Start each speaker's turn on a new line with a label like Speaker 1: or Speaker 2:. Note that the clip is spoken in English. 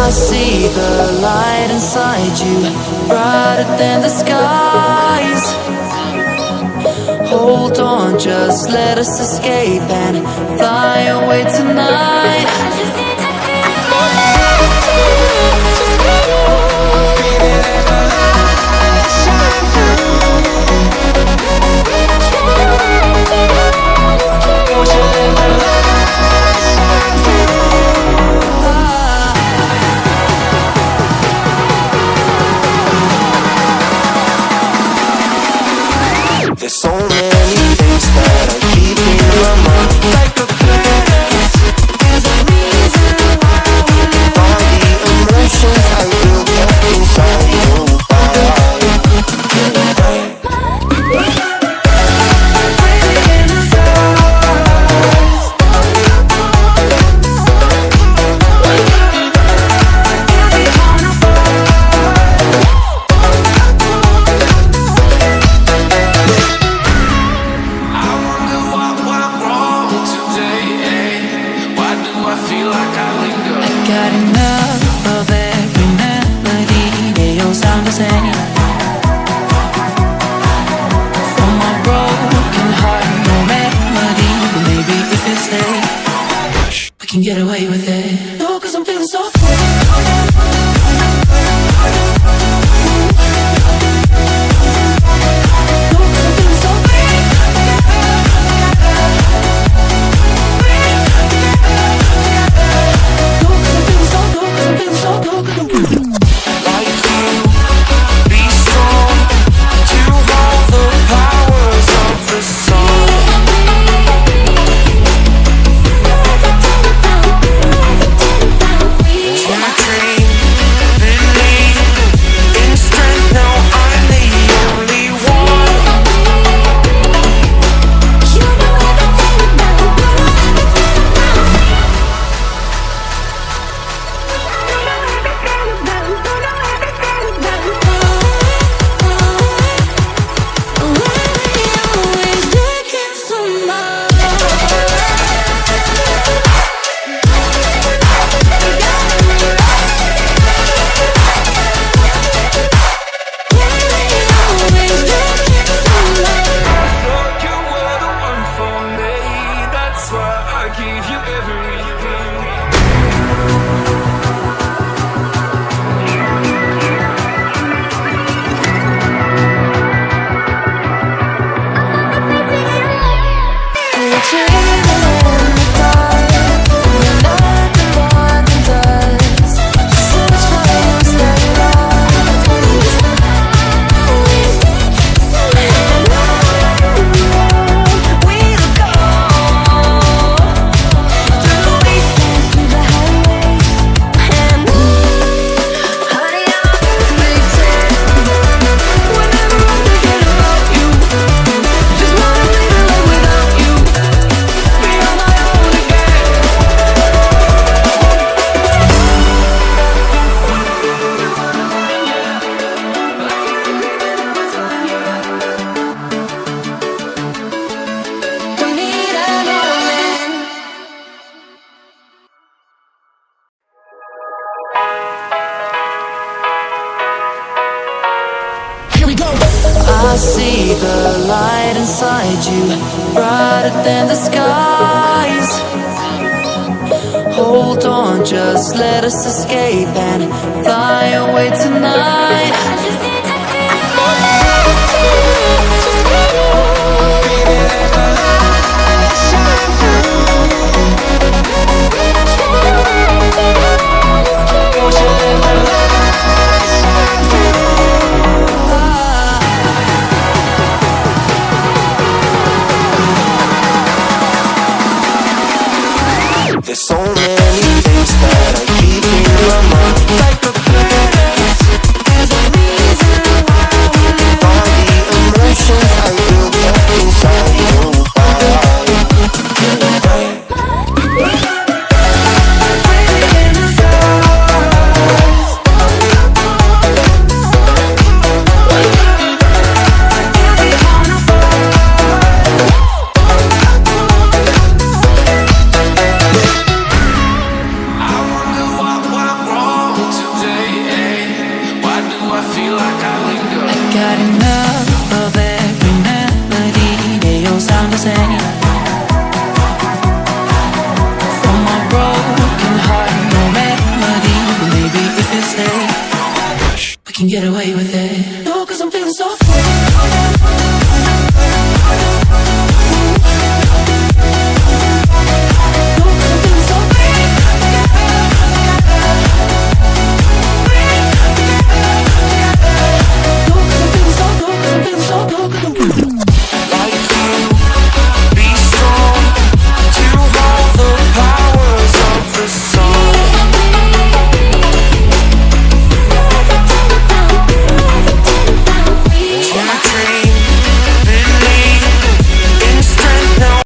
Speaker 1: I see the light inside you, brighter than the skies. Hold on, just let us escape and fly away tonight.
Speaker 2: There's so many things that I keep in my mind, like a past. There's a reason why we live. All the emotions I built up inside you.
Speaker 1: Got enough of every melody, they all sound the same. From my broken heart, no remedy, but maybe if you stay, we can get away with it. No, 'cause I'm feeling so free. I see the light inside you, brighter than the skies. Hold on, just let us escape and fly away tonight.
Speaker 2: There's so many things that I keep in my mind, like a past. There's a reason why we live. All the emotions I built up inside you.
Speaker 1: sound the same. From my broken heart, no remedy. But maybe if you stay, we can get away with it.